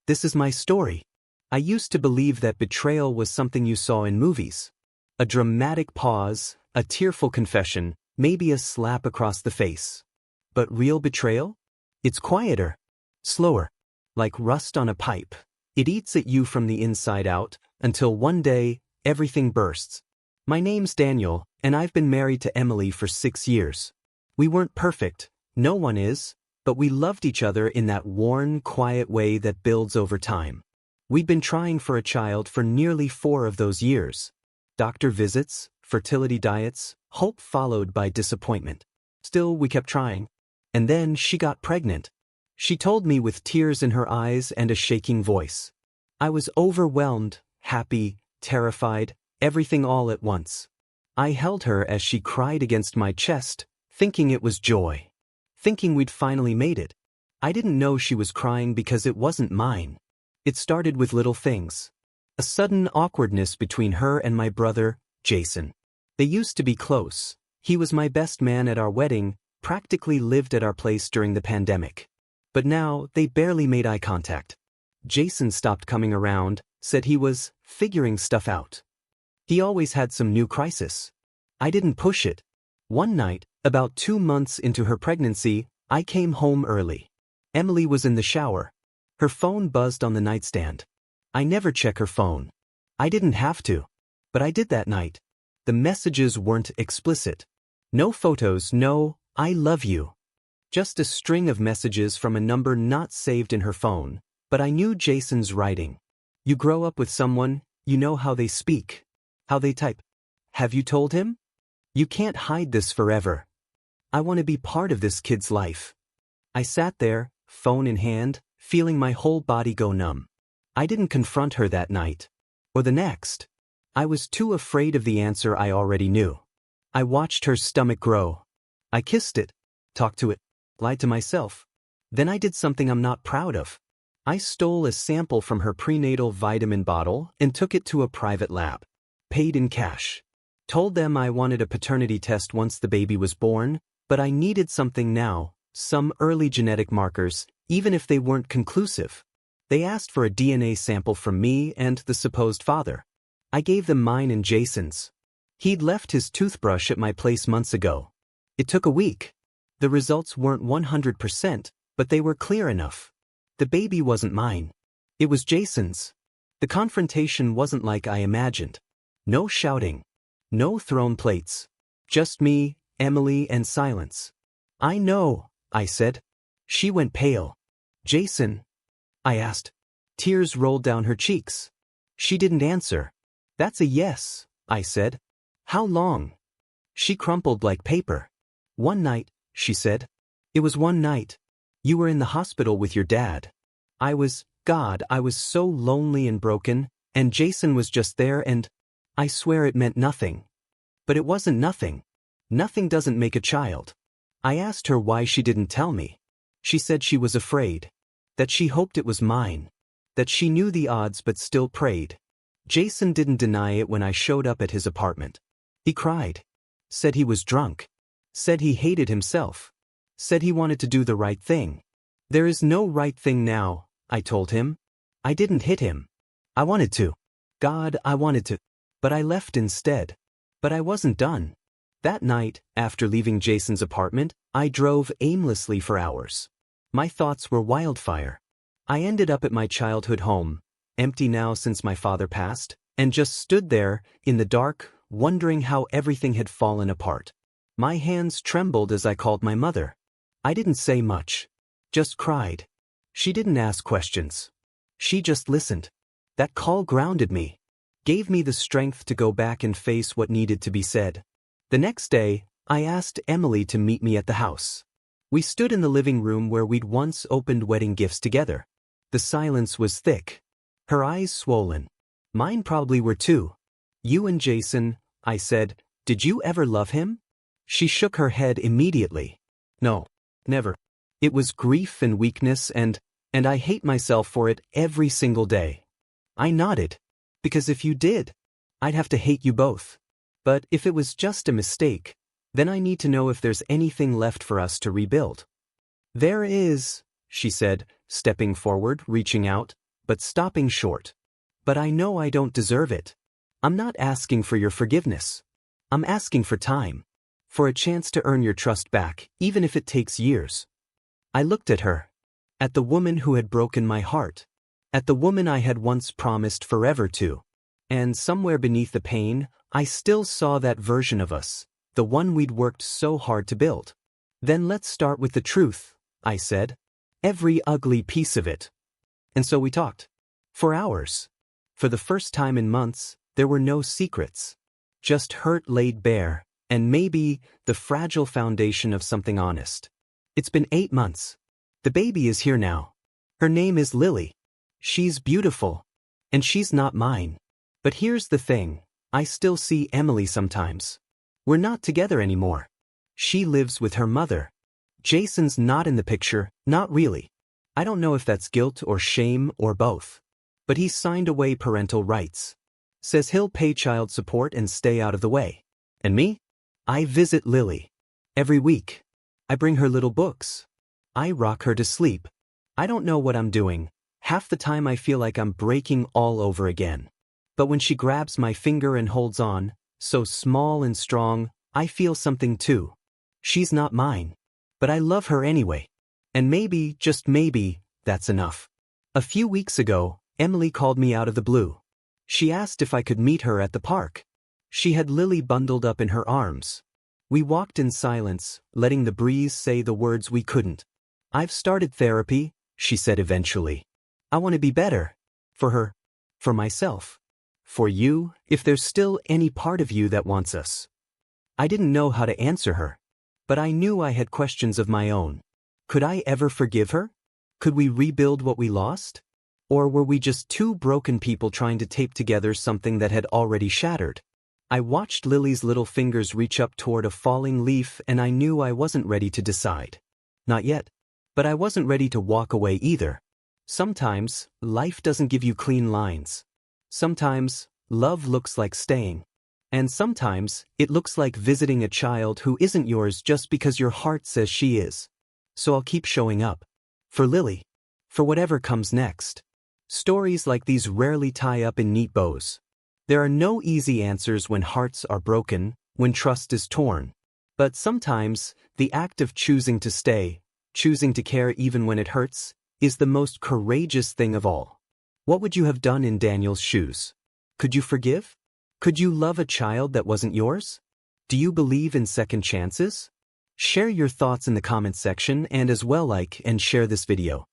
This is my story. I used to believe that betrayal was something you saw in movies. A dramatic pause, a tearful confession, maybe a slap across the face. But real betrayal? It's quieter, slower, like rust on a pipe. It eats at you from the inside out, until one day, everything bursts. My name's Daniel, and I've been married to Emily for 6 years. We weren't perfect, no one is, but we loved each other in that worn, quiet way that builds over time. We'd been trying for a child for nearly 4 of those years. Doctor visits, fertility diets, hope followed by disappointment. Still, we kept trying. And then she got pregnant. She told me with tears in her eyes and a shaking voice. I was overwhelmed, happy, terrified, everything all at once. I held her as she cried against my chest, thinking it was joy. Thinking we'd finally made it. I didn't know she was crying because it wasn't mine. It started with little things. A sudden awkwardness between her and my brother, Jason. They used to be close. He was my best man at our wedding, practically lived at our place during the pandemic. But now, they barely made eye contact. Jason stopped coming around, said he was figuring stuff out. He always had some new crisis. I didn't push it. One night, about 2 months into her pregnancy, I came home early. Emily was in the shower. Her phone buzzed on the nightstand. I never check her phone. I didn't have to. But I did that night. The messages weren't explicit. No photos, no, I love you. Just a string of messages from a number not saved in her phone, but I knew Jason's writing. You grow up with someone, you know how they speak, how they type. Have you told him? You can't hide this forever. I want to be part of this kid's life. I sat there, phone in hand, feeling my whole body go numb. I didn't confront her that night. Or the next. I was too afraid of the answer I already knew. I watched her stomach grow. I kissed it, talked to it, lied to myself. Then I did something I'm not proud of. I stole a sample from her prenatal vitamin bottle and took it to a private lab. Paid in cash. Told them I wanted a paternity test once the baby was born, but I needed something now, some early genetic markers, even if they weren't conclusive. They asked for a DNA sample from me and the supposed father. I gave them mine and Jason's. He'd left his toothbrush at my place months ago. It took a week. The results weren't 100%, but they were clear enough. The baby wasn't mine. It was Jason's. The confrontation wasn't like I imagined. No shouting. No thrown plates. Just me, Emily, and silence. I know, I said. She went pale. Jason? I asked. Tears rolled down her cheeks. She didn't answer. That's a yes, I said. How long? She crumpled like paper. One night, she said. It was one night. You were in the hospital with your dad. I was so lonely and broken, and Jason was just there and I swear it meant nothing. But it wasn't nothing. Nothing doesn't make a child. I asked her why she didn't tell me. She said she was afraid. That she hoped it was mine. That she knew the odds but still prayed. Jason didn't deny it when I showed up at his apartment. He cried. Said he was drunk. Said he hated himself. Said he wanted to do the right thing. There is no right thing now, I told him. I didn't hit him. I wanted to. God, I wanted to. But I left instead. But I wasn't done. That night, after leaving Jason's apartment, I drove aimlessly for hours. My thoughts were wildfire. I ended up at my childhood home, empty now since my father passed, and just stood there, in the dark, wondering how everything had fallen apart. My hands trembled as I called my mother. I didn't say much. Just cried. She didn't ask questions. She just listened. That call grounded me. Gave me the strength to go back and face what needed to be said. The next day, I asked Emily to meet me at the house. We stood in the living room where we'd once opened wedding gifts together. The silence was thick. Her eyes swollen. Mine probably were too. You and Jason, I said, did you ever love him? She shook her head immediately. No, never. It was grief and weakness and I hate myself for it every single day. I nodded. Because if you did, I'd have to hate you both. But if it was just a mistake, then I need to know if there's anything left for us to rebuild. There is, she said, stepping forward, reaching out, but stopping short. But I know I don't deserve it. I'm not asking for your forgiveness. I'm asking for time. For a chance to earn your trust back, even if it takes years. I looked at her. At the woman who had broken my heart. At the woman I had once promised forever to. And somewhere beneath the pain, I still saw that version of us, the one we'd worked so hard to build. Then let's start with the truth, I said. Every ugly piece of it. And so we talked. For hours. For the first time in months, there were no secrets. Just hurt laid bare, and maybe the fragile foundation of something honest. It's been 8 months. The baby is here now. Her name is Lily. She's beautiful. And she's not mine. But here's the thing, I still see Emily sometimes. We're not together anymore. She lives with her mother. Jason's not in the picture, not really. I don't know if that's guilt or shame or both. But he's signed away parental rights. Says he'll pay child support and stay out of the way. And me? I visit Lily. Every week. I bring her little books. I rock her to sleep. I don't know what I'm doing. Half the time I feel like I'm breaking all over again. But when she grabs my finger and holds on, so small and strong, I feel something too. She's not mine. But I love her anyway. And maybe, just maybe, that's enough. A few weeks ago, Emily called me out of the blue. She asked if I could meet her at the park. She had Lily bundled up in her arms. We walked in silence, letting the breeze say the words we couldn't. I've started therapy, she said eventually. I want to be better. For her. For myself. For you, if there's still any part of you that wants us. I didn't know how to answer her. But I knew I had questions of my own. Could I ever forgive her? Could we rebuild what we lost? Or were we just two broken people trying to tape together something that had already shattered? I watched Lily's little fingers reach up toward a falling leaf and I knew I wasn't ready to decide. Not yet. But I wasn't ready to walk away either. Sometimes, life doesn't give you clean lines. Sometimes, love looks like staying. And sometimes, it looks like visiting a child who isn't yours just because your heart says she is. So I'll keep showing up. For Lily. For whatever comes next. Stories like these rarely tie up in neat bows. There are no easy answers when hearts are broken, when trust is torn. But sometimes, the act of choosing to stay, choosing to care even when it hurts, is the most courageous thing of all. What would you have done in Daniel's shoes? Could you forgive? Could you love a child that wasn't yours? Do you believe in second chances? Share your thoughts in the comments section and as well like and share this video.